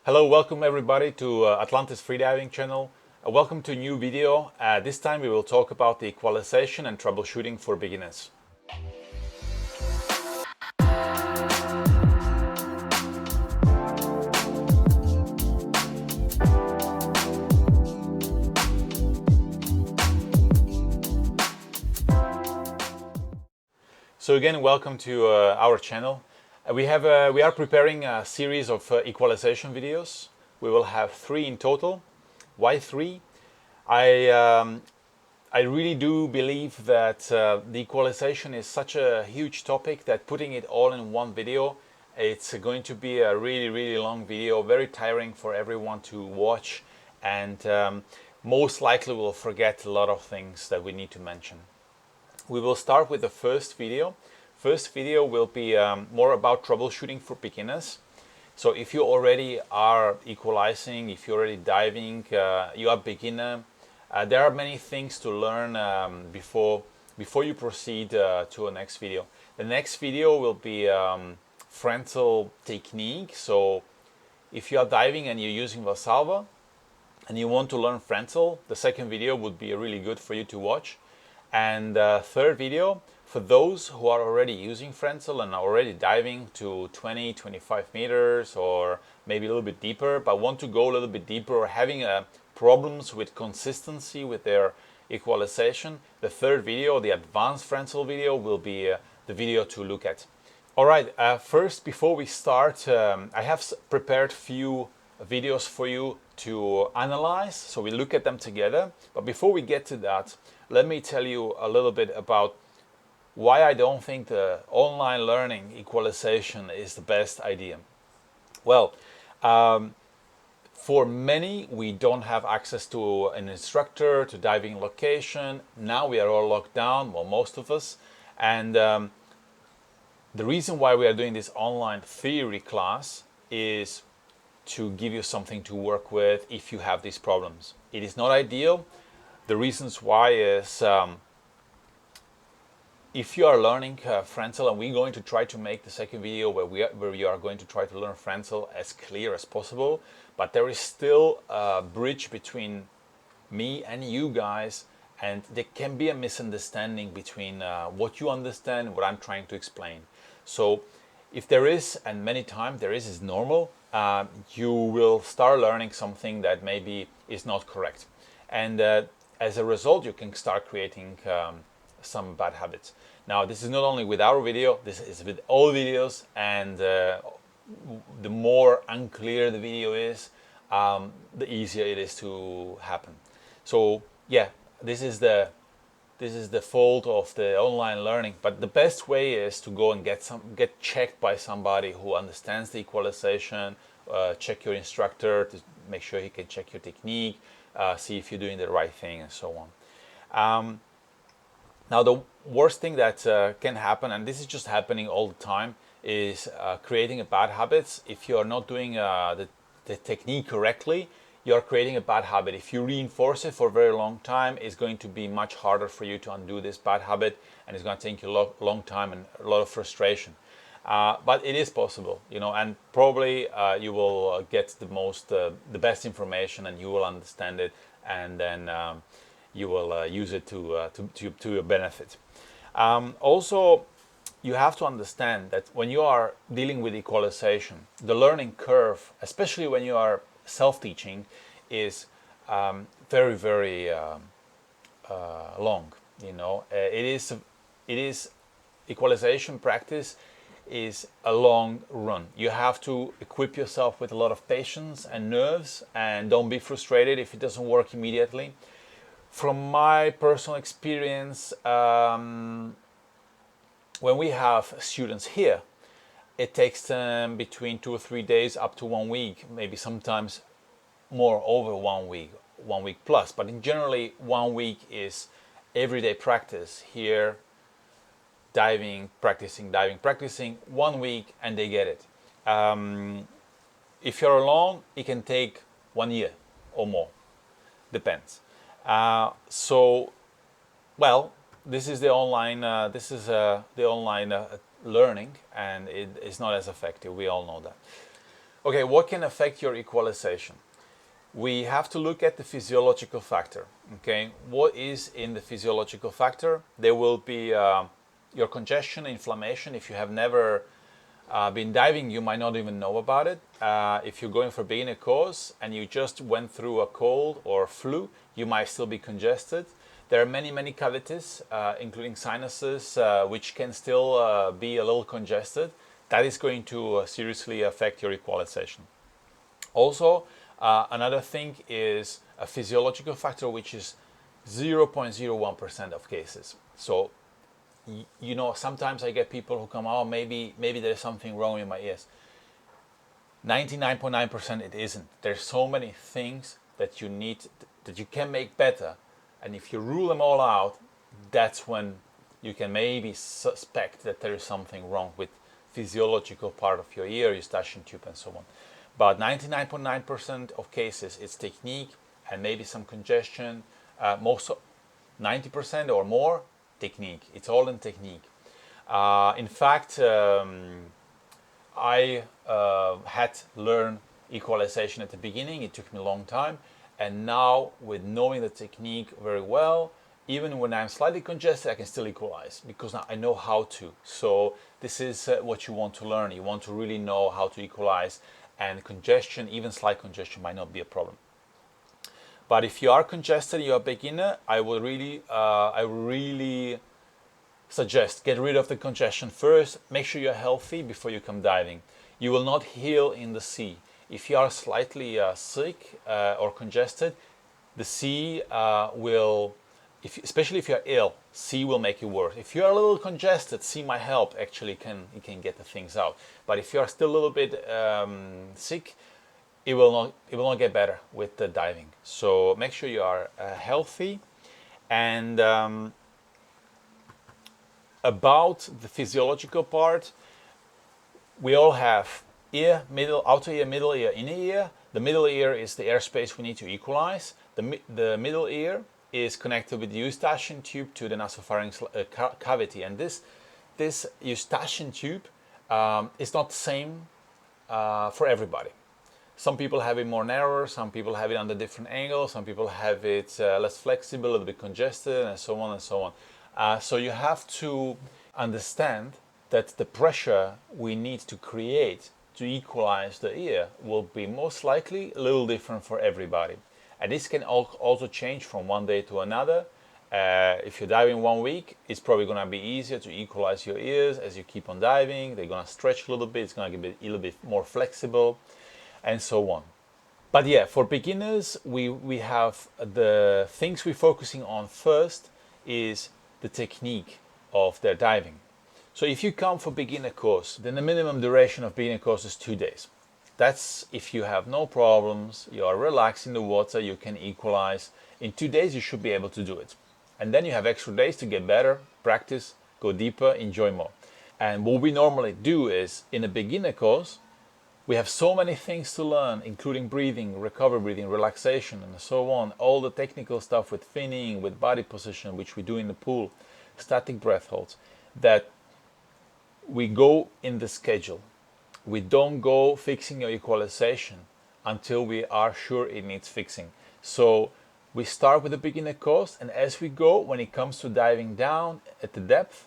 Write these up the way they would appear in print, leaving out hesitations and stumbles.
Hello, welcome everybody to Atlantis Freediving channel. Welcome to a new video. This time we will talk about the equalization and troubleshooting for beginners. So again, welcome to our channel. We are preparing a series of equalization videos. We will have 3 in total. Why 3? I really do believe that the equalization is such a huge topic that putting it all in one video, it's going to be a really long video, very tiring for everyone to watch, and most likely we'll forget a lot of things that we need to mention. We will start with the first video. First video will be more about troubleshooting for beginners. So if you already are equalizing, if you're already diving, you are beginner, there are many things to learn before you proceed to the next video. The next video will be frontal technique. So if you are diving and you're using Valsalva and you want to learn frontal, the second video would be really good for you to watch. And third video, for those who are already using frontal and are already diving to 20-25 meters or maybe a little bit deeper, but want to go a little bit deeper or having problems with consistency with their equalization, the third video, the advanced frontal video, will be the video to look at. All right, first, before we start, I have prepared few videos for you to analyze, so we look at them together. But before we get to that, let me tell you a little bit about why I don't think the online learning equalization is the best idea. Well, for many, we don't have access to an instructor, to diving location. Now we are all locked down, well, most of us. And the reason why we are doing this online theory class is to give you something to work with if you have these problems. It is not ideal. The reasons why is if you are learning frontal, and we're going to try to make the second video where you are going to try to learn frontal as clear as possible, but there is still a bridge between me and you guys, and there can be a misunderstanding between what you understand and what I'm trying to explain. So if there is, and many times there is normal, you will start learning something that maybe is not correct. And as a result, you can start creating some bad habits. Now, this is not only with our video, this is with all videos, and the more unclear the video is, the easier it is to happen. So yeah, this is the fault of the online learning, but the best way is to go and get checked by somebody who understands the equalization, check your instructor to make sure he can check your technique, see if you're doing the right thing, and so on. Now, the worst thing that can happen, and this is just happening all the time, is creating a bad habits. If you are not doing the technique correctly, you are creating a bad habit. If you reinforce it for a very long time, it's going to be much harder for you to undo this bad habit, and it's going to take you a long time and a lot of frustration. But it is possible, you know, and probably you will get the best information, and you will understand it, and then you will use it to your benefit. Also, you have to understand that when you are dealing with equalization, the learning curve, especially when you are self-teaching, is very long. You know, it is equalization practice is a long run. You have to equip yourself with a lot of patience and nerves, and don't be frustrated if it doesn't work immediately. From my personal experience, when we have students here, it takes them between 2 or 3 days up to 1 week, maybe sometimes more over 1 week plus. But in generally, 1 week is everyday practice here, diving, practicing, 1 week, and they get it. If you're alone, it can take 1 year or more, depends. So, well, this is the online learning, and it is not as effective. We all know that. Okay, what can affect your equalization? We have to look at the physiological factor. Okay, what is in the physiological factor? There will be your congestion, inflammation. If you have never been diving, you might not even know about it. If you're going for beginner course and you just went through a cold or flu, you might still be congested. There are many cavities, including sinuses, which can still be a little congested. That is going to seriously affect your equalization. Also, another thing is a physiological factor, which is 0.01% of cases. So, you know, sometimes I get people who come, oh, maybe there's something wrong with my ears. 99.9% it isn't. There's so many things that you need, that you can make better. And if you rule them all out, that's when you can maybe suspect that there is something wrong with physiological part of your ear, eustachian tube, and so on. But 99.9% of cases, it's technique and maybe some congestion. Most 90% or more, technique. It's all in technique. In fact, I had to learn equalization at the beginning. It took me a long time. And now, with knowing the technique very well, even when I'm slightly congested, I can still equalize because now I know how to. So this is what you want to learn. You want to really know how to equalize, and congestion, even slight congestion, might not be a problem. But if you are congested, you're a beginner, I really suggest get rid of the congestion first. Make sure you're healthy before you come diving. You will not heal in the sea. If you are slightly sick or congested, the sea will, especially if you're ill, sea will make you worse. If you're a little congested, sea might help. Actually, it can get the things out. But if you're still a little bit sick, it will not get better with the diving. So make sure you are healthy. And about the physiological part, we all have ear, middle, outer ear, middle ear, inner ear. The middle ear is the airspace we need to equalize. The middle ear is connected with the eustachian tube to the nasopharyngeal cavity, and this eustachian tube is not the same for everybody. Some people have it more narrow, some people have it under different angles, some people have it less flexible, a little bit congested, and so on and so on. So you have to understand that the pressure we need to create to equalize the ear will be most likely a little different for everybody. And this can also change from one day to another. If you're diving 1 week, it's probably going to be easier to equalize your ears as you keep on diving. They're going to stretch a little bit, it's going to get a little bit more flexible, and so on. But yeah, for beginners, we have the things we're focusing on first is the technique of their diving. So if you come for beginner course, then the minimum duration of beginner course is 2 days. That's if you have no problems, you are relaxed in the water, you can equalize. In 2 days, you should be able to do it. And then you have extra days to get better, practice, go deeper, enjoy more. And what we normally do is, in a beginner course, we have so many things to learn, including breathing, recovery breathing, relaxation, and so on. All the technical stuff with finning, with body position, which we do in the pool, static breath holds, that we go in the schedule. We don't go fixing your equalization until we are sure it needs fixing. So we start with a beginner course, and as we go, when it comes to diving down at the depth,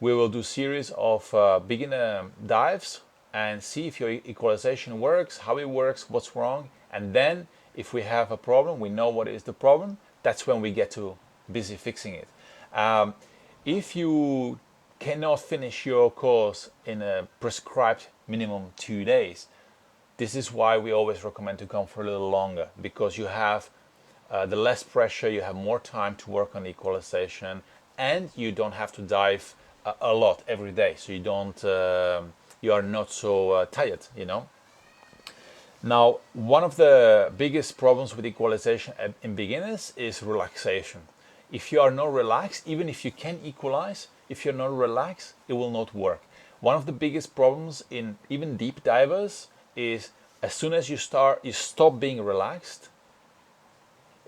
we will do series of beginner dives and see if your equalization works, how it works, what's wrong. And then if we have a problem, we know what is the problem, that's when we get to busy fixing it. If you cannot finish your course in a prescribed minimum 2 days, this is why we always recommend to come for a little longer, because you have the less pressure, you have more time to work on equalization, and you don't have to dive a lot every day, so you are not so tired, you know. Now, one of the biggest problems with equalization in beginners is relaxation. If you are not relaxed, even if you can equalize, if you're not relaxed, it will not work. One of the biggest problems in even deep divers is as soon as you stop being relaxed.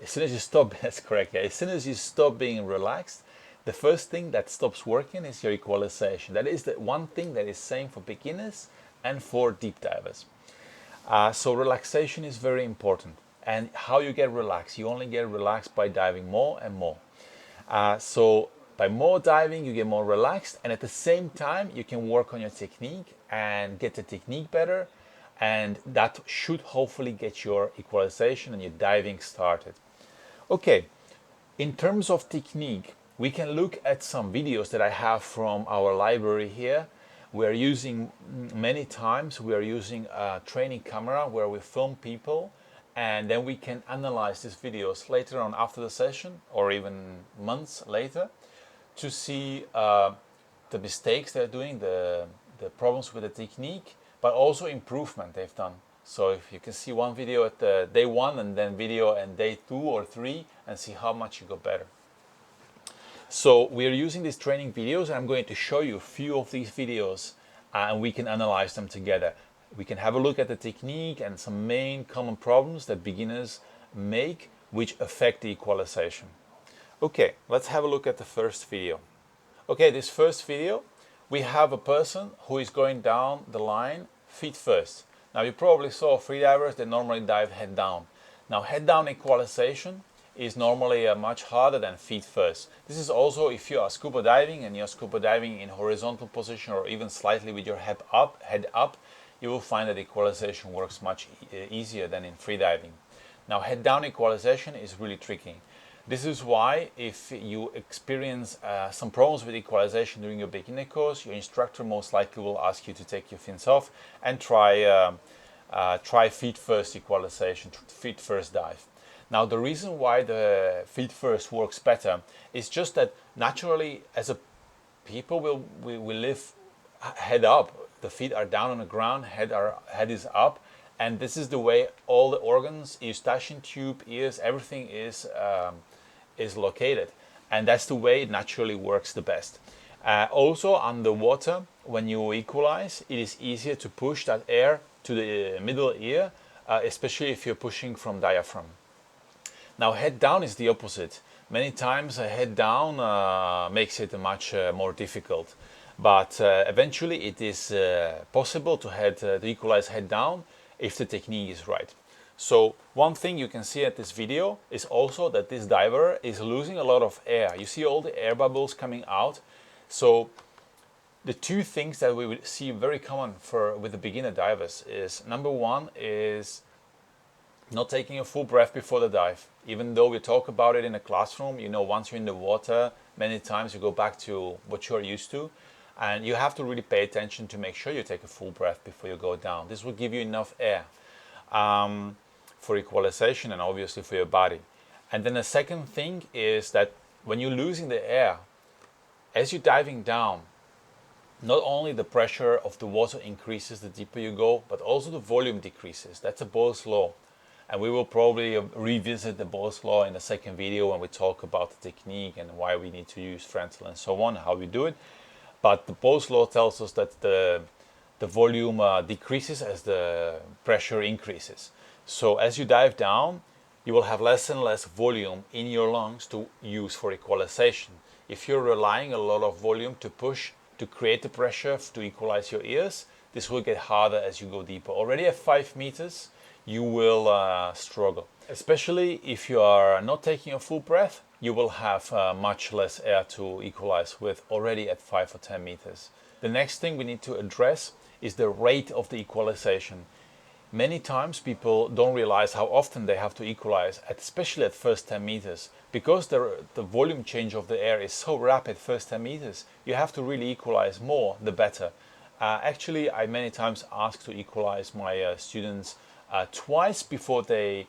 As soon as you stop, that's correct. Yeah. As soon as you stop being relaxed, the first thing that stops working is your equalization. That is the one thing that is same for beginners and for deep divers. So relaxation is very important. And how you get relaxed? You only get relaxed by diving more and more. So by more diving, you get more relaxed, and at the same time, you can work on your technique and get the technique better, and that should hopefully get your equalization and your diving started. Okay, in terms of technique, we can look at some videos that I have from our library here. We are using many times, we are using a training camera where we film people, and then we can analyze these videos later on after the session or even months later to see the mistakes they're doing, the problems with the technique, but also improvement they've done. So if you can see one video at day 1 and then video at day 2 or 3 and see how much you got better. So we are using these training videos, and I'm going to show you a few of these videos and we can analyze them together. We can have a look at the technique and some main common problems that beginners make which affect the equalization. Okay, let's have a look at the first video. Okay, this first video, we have a person who is going down the line feet first. Now you probably saw freedivers that normally dive head down. Now head down equalization is normally much harder than feet first. This is also if you are scuba diving and you're scuba diving in horizontal position or even slightly with your head up, you will find that equalization works much easier than in freediving. Now head down equalization is really tricky. This is why if you experience some problems with equalization during your beginner course, your instructor most likely will ask you to take your fins off and try feet first equalization, feet first dive. Now the reason why the feet first works better is just that naturally as a people we live head up. The feet are down on the ground, head is up, and this is the way all the organs, eustachian tube, ears, everything is located, and that's the way it naturally works the best. Also underwater, when you equalize, it is easier to push that air to the middle ear, especially if you're pushing from diaphragm. Now head down is the opposite. Many times a head down makes it much more difficult, but eventually it is possible to equalize head down if the technique is right. So one thing you can see at this video is also that this diver is losing a lot of air. You see all the air bubbles coming out. So the two things that we will see very common with the beginner divers is, number one is not taking a full breath before the dive. Even though we talk about it in a classroom, you know, once you're in the water, many times you go back to what you're used to, and you have to really pay attention to make sure you take a full breath before you go down. This will give you enough air for equalization and obviously for your body. And then the second thing is that when you're losing the air, as you're diving down, not only the pressure of the water increases the deeper you go, but also the volume decreases. That's a Boyle's law. And we will probably revisit the Boyle's law in the second video when we talk about the technique and why we need to use Frenzel and so on, how we do it. But the Boyle's law tells us that the volume decreases as the pressure increases. So as you dive down, you will have less and less volume in your lungs to use for equalization. If you're relying a lot of volume to push to create the pressure to equalize your ears, this will get harder as you go deeper. Already at 5 meters, you will struggle. Especially if you are not taking a full breath, you will have much less air to equalize with already at 5 or 10 meters. The next thing we need to address is the rate of the equalization. Many times people don't realize how often they have to equalize, especially at first 10 meters. Because the volume change of the air is so rapid first 10 meters, you have to really equalize more, the better. Actually, I many times ask to equalize my students twice before they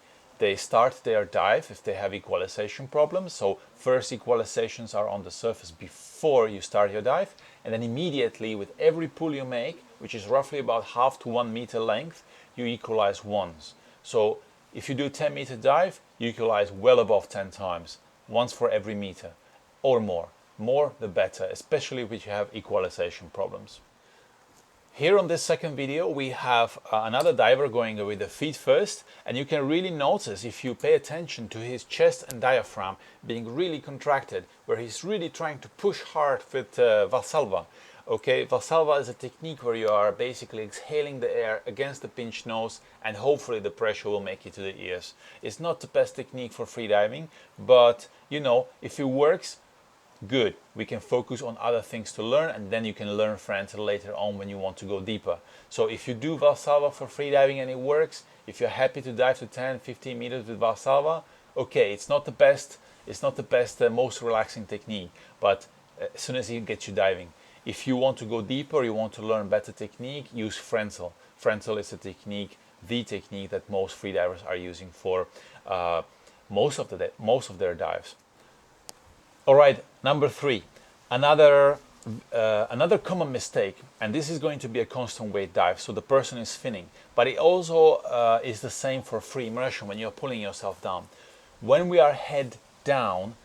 start their dive if they have equalization problems. So first equalizations are on the surface before you start your dive, and then immediately with every pull you make, which is roughly about half to 1 meter length, you equalize once. So if you do 10 meter dive, you equalize well above 10 times, once for every meter or more. More the better, especially if you have equalization problems. Here on this second video we have another diver going with the feet first, and you can really notice if you pay attention to his chest and diaphragm being really contracted, where he's really trying to push hard with Valsalva. Okay, Valsalva is a technique where you are basically exhaling the air against the pinched nose, and hopefully the pressure will make it to the ears. It's not the best technique for freediving, but you know, if it works, good. We can focus on other things to learn, and then you can learn frontal later on when you want to go deeper. So if you do Valsalva for freediving and it works, if you're happy to dive to 10, 15 meters with Valsalva, okay, it's not the best, most relaxing technique, but as soon as it gets you diving. If you want to go deeper, you want to learn better technique, use frontal. Frontal is a technique, the technique that most freedivers are using for most of their dives. All right, number 3, another common mistake, and this is going to be a constant weight dive, so the person is finning, but it also is the same for free immersion when you're pulling yourself down. When we are head down,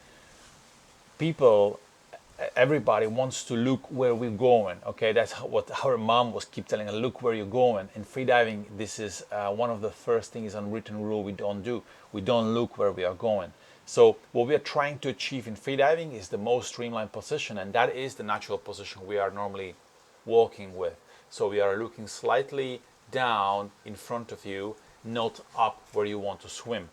everybody wants to look where we're going. Okay, that's what our mom was keep telling us, look where you're going. In freediving, this is one of the first things, unwritten rule we don't do. We don't look where we are going. So what we are trying to achieve in freediving is the most streamlined position, and that is the natural position we are normally walking with. So we are looking slightly down in front of you, not up where you want to swim.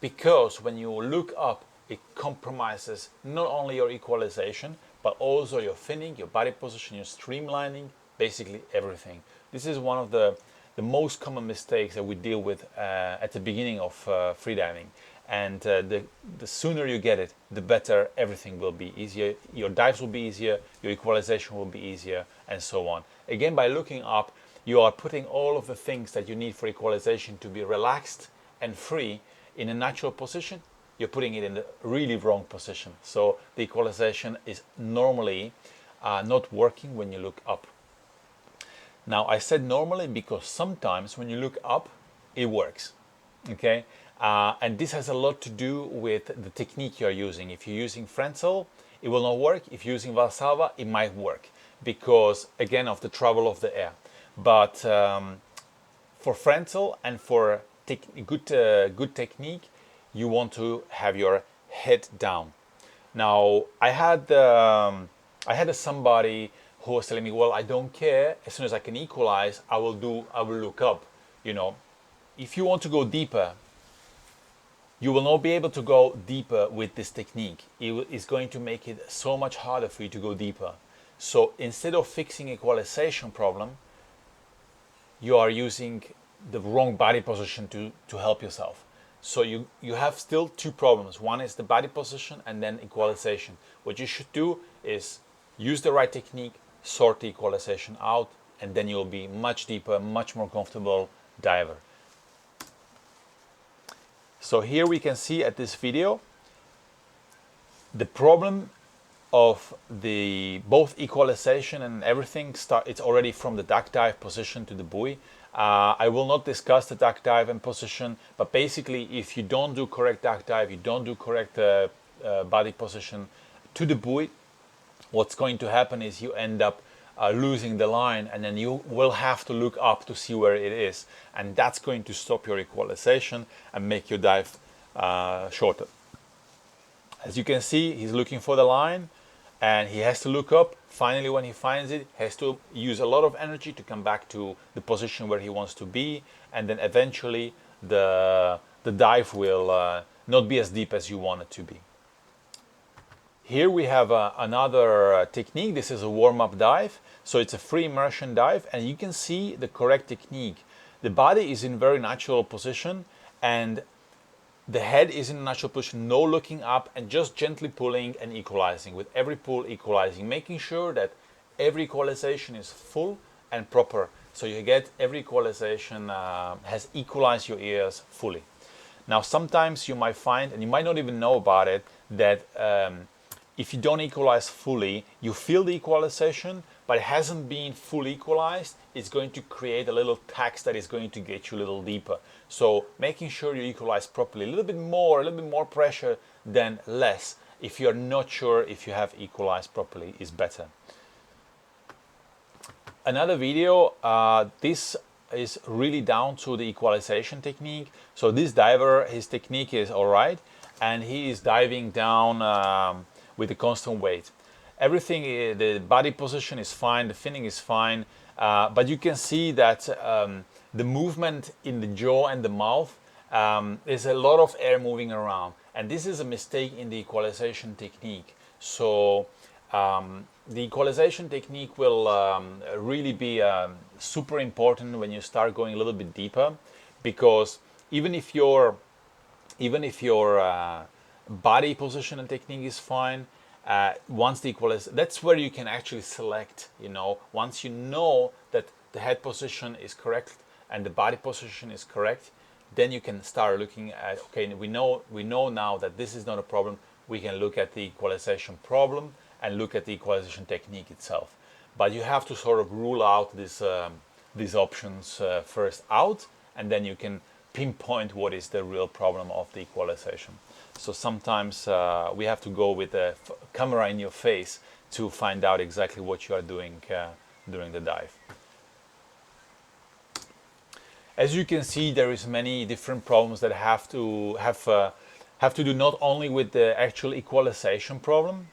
Because when you look up, it compromises not only your equalization, but also your finning, your body position, your streamlining, basically everything. This is one of the most common mistakes that we deal with at the beginning of freediving. And the sooner you get it, the better everything will be. Easier, your dives will be easier, your equalization will be easier, and so on. Again, by looking up, you are putting all of the things that you need for equalization to be relaxed and free in a natural position. You're putting it in the really wrong position. So the equalization is normally not working when you look up. Now, I said normally because sometimes when you look up, it works. Okay, and this has a lot to do with the technique you're using. If you're using frontal, it will not work. If you're using Valsalva, it might work because, again, of the travel of the air. But for frontal and for good technique, you want to have your head down. Now, I had somebody who was telling me, well, I don't care. As soon as I can equalize, I will look up. You know, if you want to go deeper, you will not be able to go deeper with this technique. It is going to make it so much harder for you to go deeper. So instead of fixing equalization problem, you are using the wrong body position to help yourself. So you have still two problems. One is the body position and then equalization. What you should do is use the right technique, sort the equalization out, and then you'll be much deeper, much more comfortable diver. So here we can see at this video the problem of the both equalization and everything it's already from the duck dive position to the buoy. I will not discuss the duck dive and position, but basically if you don't do correct duck dive, you don't do correct body position to the buoy, what's going to happen is you end up losing the line, and then you will have to look up to see where it is, and that's going to stop your equalization and make your dive shorter. As you can see, he's looking for the line and he has to look up. Finally, when he finds it, he has to use a lot of energy to come back to the position where he wants to be, and then eventually the dive will not be as deep as you want it to be. Here we have another technique. This is a warm-up dive. So it's a free immersion dive, and you can see the correct technique. The body is in very natural position and the head is in a natural position, no looking up, and just gently pulling and equalizing. With every pull, equalizing, making sure that every equalization is full and proper. So you get every equalization has equalized your ears fully. Now sometimes you might find, and you might not even know about it, that if you don't equalize fully, you feel the equalization, but it hasn't been fully equalized. It's going to create a little tax that is going to get you a little deeper. So making sure you equalize properly, a little bit more pressure than less. If you're not sure if you have equalized properly, is better. Another video, this is really down to the equalization technique. So this diver, his technique is all right, and he is diving down with a constant weight. everything, the body position is fine, the finning is fine, but you can see that the movement in the jaw and the mouth, there's a lot of air moving around, and this is a mistake in the equalization technique. So the equalization technique will really be super important when you start going a little bit deeper, because even if your body position and technique is fine, once the equalize, that's where you can actually select. Once you know that the head position is correct and the body position is correct, then you can start looking at, okay, we know now that this is not a problem. We can look at the equalization problem and look at the equalization technique itself. But you have to sort of rule out these options first out, and then you can pinpoint what is the real problem of the equalization. So sometimes we have to go with a camera in your face to find out exactly what you are doing during the dive. As you can see, there is many different problems that have to do not only with the actual equalization problem,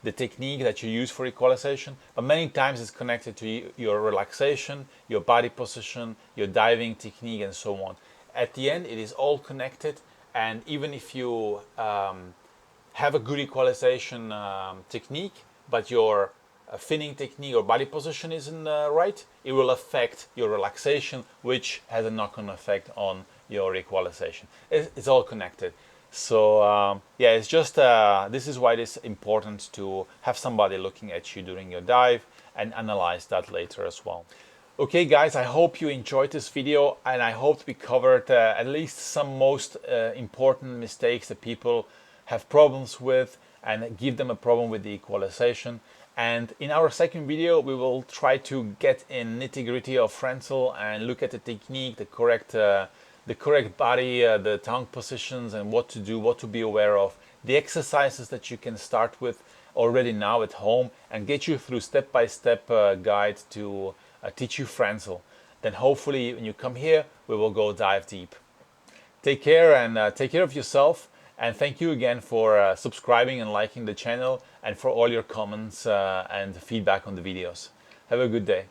the technique that you use for equalization, but many times it's connected to your relaxation, your body position, your diving technique, and so on. At the end, it is all connected, and even if you have a good equalization technique, but your finning technique or body position isn't right, it will affect your relaxation, which has a knock-on effect on your equalization. It's all connected. So yeah, it's just this is why it is important to have somebody looking at you during your dive and analyze that later as well. Okay guys, I hope you enjoyed this video, and I hope we covered at least some most important mistakes that people have problems with, and give them a problem with the equalization. And in our second video, we will try to get in nitty-gritty of Frenzel and look at the technique, the correct body, the tongue positions, and what to do, what to be aware of, the exercises that you can start with already now at home, and get you through step-by-step guide to teach you Frenzel. Then hopefully when you come here, we will go dive deep. Take care, and take care of yourself. And thank you again for subscribing and liking the channel, and for all your comments and feedback on the videos. Have a good day.